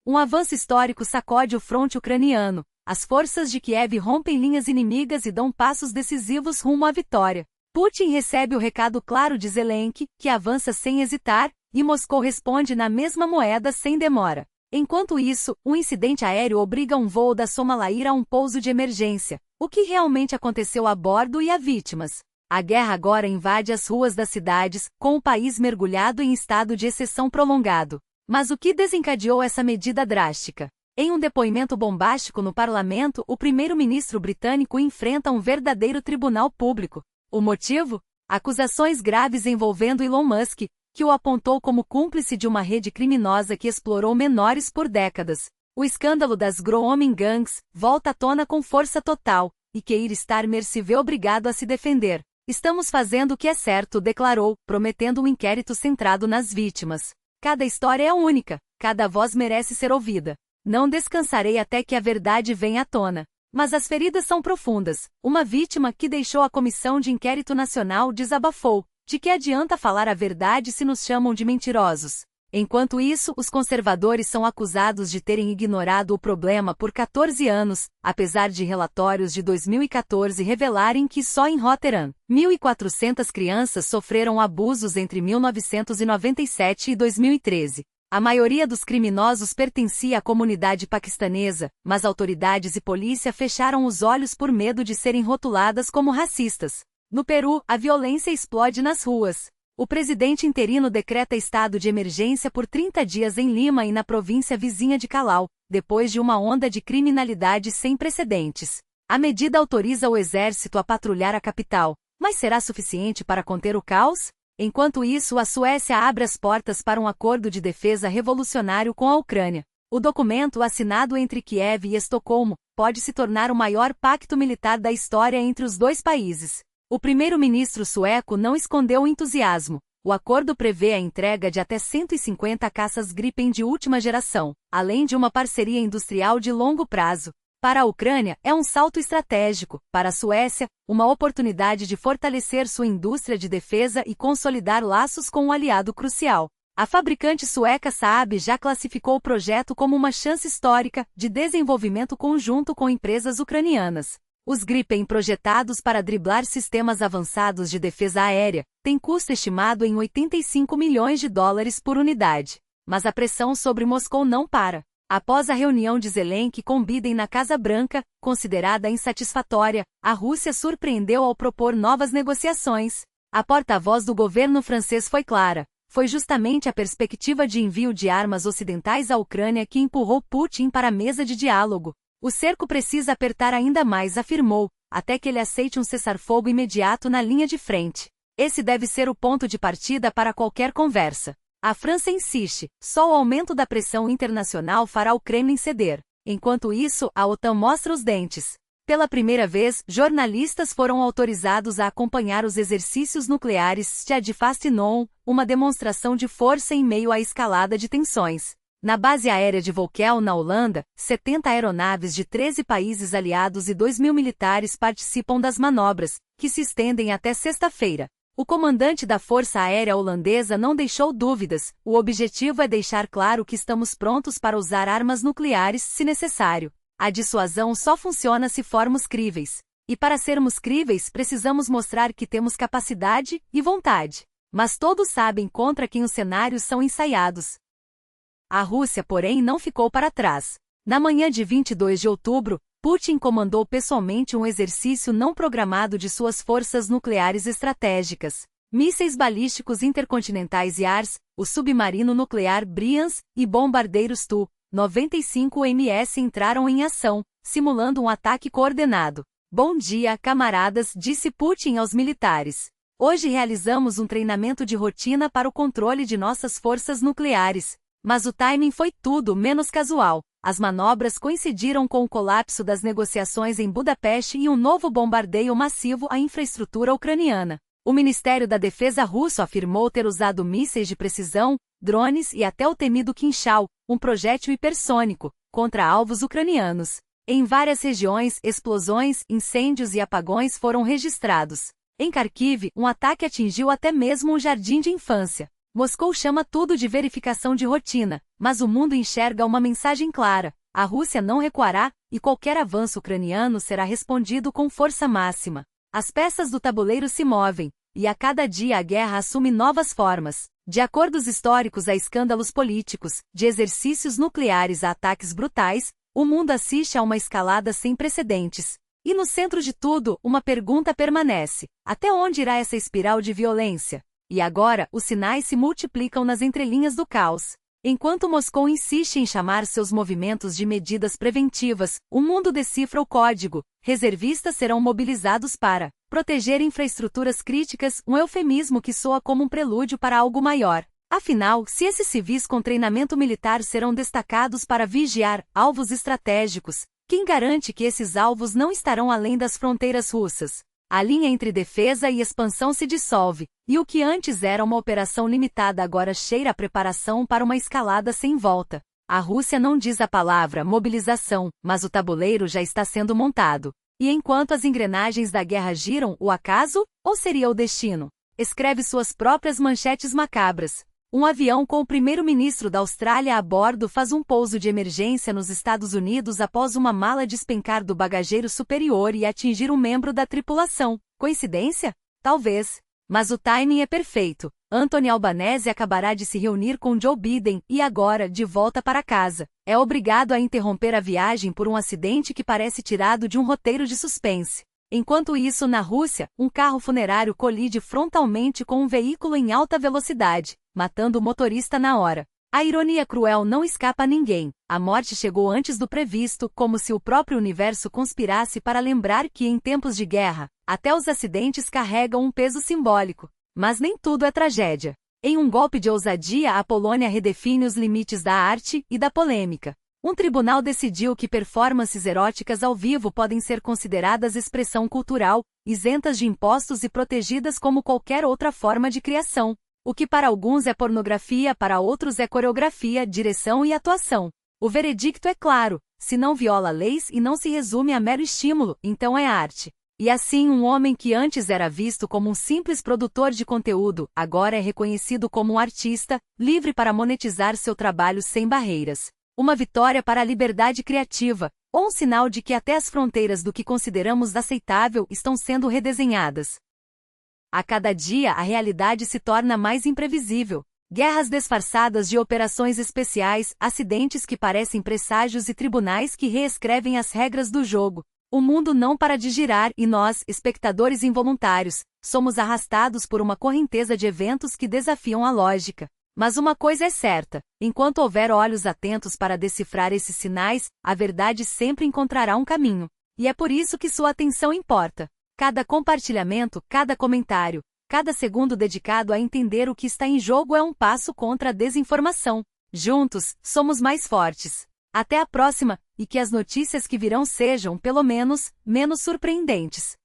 Um avanço histórico sacode o fronte ucraniano. As forças de Kiev rompem linhas inimigas e dão passos decisivos rumo à vitória. Putin recebe o recado claro de Zelensky, que avança sem hesitar, e Moscou responde na mesma moeda sem demora. Enquanto isso, um incidente aéreo obriga um voo da Somalia a um pouso de emergência. O que realmente aconteceu a bordo e há vítimas? A guerra agora invade as ruas das cidades, com o país mergulhado em estado de exceção prolongado. Mas o que desencadeou essa medida drástica? Em um depoimento bombástico no parlamento, o primeiro-ministro britânico enfrenta um verdadeiro tribunal público. O motivo? Acusações graves envolvendo Elon Musk, que o apontou como cúmplice de uma rede criminosa que explorou menores por décadas. O escândalo das grooming gangs volta à tona com força total, e Keir Starmer se vê obrigado a se defender. Estamos fazendo o que é certo, declarou, prometendo um inquérito centrado nas vítimas. Cada história é única, cada voz merece ser ouvida. Não descansarei até que a verdade venha à tona. Mas as feridas são profundas. Uma vítima que deixou a Comissão de Inquérito Nacional desabafou. De que adianta falar a verdade se nos chamam de mentirosos? Enquanto isso, os conservadores são acusados de terem ignorado o problema por 14 anos, apesar de relatórios de 2014 revelarem que só em Rotterdam, 1.400 crianças sofreram abusos entre 1997 e 2013. A maioria dos criminosos pertencia à comunidade paquistanesa, mas autoridades e polícia fecharam os olhos por medo de serem rotuladas como racistas. No Peru, a violência explode nas ruas. O presidente interino decreta estado de emergência por 30 dias em Lima e na província vizinha de Callao, depois de uma onda de criminalidade sem precedentes. A medida autoriza o exército a patrulhar a capital, mas será suficiente para conter o caos? Enquanto isso, a Suécia abre as portas para um acordo de defesa revolucionário com a Ucrânia. O documento, assinado entre Kiev e Estocolmo, pode se tornar o maior pacto militar da história entre os dois países. O primeiro-ministro sueco não escondeu o entusiasmo. O acordo prevê a entrega de até 150 caças Gripen de última geração, além de uma parceria industrial de longo prazo. Para a Ucrânia, é um salto estratégico. Para a Suécia, uma oportunidade de fortalecer sua indústria de defesa e consolidar laços com um aliado crucial. A fabricante sueca Saab já classificou o projeto como uma chance histórica de desenvolvimento conjunto com empresas ucranianas. Os Gripen projetados para driblar sistemas avançados de defesa aérea têm custo estimado em $85 milhões por unidade. Mas a pressão sobre Moscou não para. Após a reunião de Zelensky com Biden na Casa Branca, considerada insatisfatória, a Rússia surpreendeu ao propor novas negociações. A porta-voz do governo francês foi clara. Foi justamente a perspectiva de envio de armas ocidentais à Ucrânia que empurrou Putin para a mesa de diálogo. O cerco precisa apertar ainda mais, afirmou, até que ele aceite um cessar-fogo imediato na linha de frente. Esse deve ser o ponto de partida para qualquer conversa. A França insiste, só o aumento da pressão internacional fará o Kremlin ceder. Enquanto isso, a OTAN mostra os dentes. Pela primeira vez, jornalistas foram autorizados a acompanhar os exercícios nucleares de Fastinon, uma demonstração de força em meio à escalada de tensões. Na base aérea de Volkel, na Holanda, 70 aeronaves de 13 países aliados e 2.000 militares participam das manobras, que se estendem até sexta-feira. O comandante da Força Aérea Holandesa não deixou dúvidas. O objetivo é deixar claro que estamos prontos para usar armas nucleares se necessário. A dissuasão só funciona se formos críveis. E para sermos críveis, precisamos mostrar que temos capacidade e vontade. Mas todos sabem contra quem os cenários são ensaiados. A Rússia, porém, não ficou para trás. Na manhã de 22 de outubro, Putin comandou pessoalmente um exercício não programado de suas forças nucleares estratégicas. Mísseis balísticos intercontinentais Yars, o submarino nuclear Bryansk e bombardeiros Tu-95MS entraram em ação, simulando um ataque coordenado. Bom dia, camaradas, disse Putin aos militares. Hoje realizamos um treinamento de rotina para o controle de nossas forças nucleares. Mas o timing foi tudo menos casual. As manobras coincidiram com o colapso das negociações em Budapeste e um novo bombardeio massivo à infraestrutura ucraniana. O Ministério da Defesa russo afirmou ter usado mísseis de precisão, drones e até o temido Kinjal, um projétil hipersônico, contra alvos ucranianos. Em várias regiões, explosões, incêndios e apagões foram registrados. Em Kharkiv, um ataque atingiu até mesmo um jardim de infância. Moscou chama tudo de verificação de rotina, mas o mundo enxerga uma mensagem clara: a Rússia não recuará, e qualquer avanço ucraniano será respondido com força máxima. As peças do tabuleiro se movem, e a cada dia a guerra assume novas formas. De acordos históricos a escândalos políticos, de exercícios nucleares a ataques brutais, o mundo assiste a uma escalada sem precedentes. E no centro de tudo, uma pergunta permanece: até onde irá essa espiral de violência? E agora, os sinais se multiplicam nas entrelinhas do caos. Enquanto Moscou insiste em chamar seus movimentos de medidas preventivas, o mundo decifra o código. Reservistas serão mobilizados para proteger infraestruturas críticas, um eufemismo que soa como um prelúdio para algo maior. Afinal, se esses civis com treinamento militar serão destacados para vigiar alvos estratégicos, quem garante que esses alvos não estarão além das fronteiras russas? A linha entre defesa e expansão se dissolve, e o que antes era uma operação limitada agora cheira a preparação para uma escalada sem volta. A Rússia não diz a palavra mobilização, mas o tabuleiro já está sendo montado. E enquanto as engrenagens da guerra giram, o acaso? Ou seria o destino? Escreve suas próprias manchetes macabras. Um avião com o primeiro-ministro da Austrália a bordo faz um pouso de emergência nos Estados Unidos após uma mala despencar do bagageiro superior e atingir um membro da tripulação. Coincidência? Talvez. Mas o timing é perfeito. Anthony Albanese acabará de se reunir com Joe Biden e agora, de volta para casa, é obrigado a interromper a viagem por um acidente que parece tirado de um roteiro de suspense. Enquanto isso, na Rússia, um carro funerário colide frontalmente com um veículo em alta velocidade, matando o motorista na hora. A ironia cruel não escapa a ninguém. A morte chegou antes do previsto, como se o próprio universo conspirasse para lembrar que, em tempos de guerra, até os acidentes carregam um peso simbólico. Mas nem tudo é tragédia. Em um golpe de ousadia, a Polônia redefine os limites da arte e da polêmica. Um tribunal decidiu que performances eróticas ao vivo podem ser consideradas expressão cultural, isentas de impostos e protegidas como qualquer outra forma de criação. O que para alguns é pornografia, para outros é coreografia, direção e atuação. O veredicto é claro: se não viola leis e não se resume a mero estímulo, então é arte. E assim, um homem que antes era visto como um simples produtor de conteúdo, agora é reconhecido como um artista, livre para monetizar seu trabalho sem barreiras. Uma vitória para a liberdade criativa, ou um sinal de que até as fronteiras do que consideramos aceitável estão sendo redesenhadas. A cada dia a realidade se torna mais imprevisível. Guerras disfarçadas de operações especiais, acidentes que parecem presságios e tribunais que reescrevem as regras do jogo. O mundo não para de girar e nós, espectadores involuntários, somos arrastados por uma correnteza de eventos que desafiam a lógica. Mas uma coisa é certa: enquanto houver olhos atentos para decifrar esses sinais, a verdade sempre encontrará um caminho. E é por isso que sua atenção importa. Cada compartilhamento, cada comentário, cada segundo dedicado a entender o que está em jogo é um passo contra a desinformação. Juntos, somos mais fortes. Até a próxima, e que as notícias que virão sejam, pelo menos, menos surpreendentes.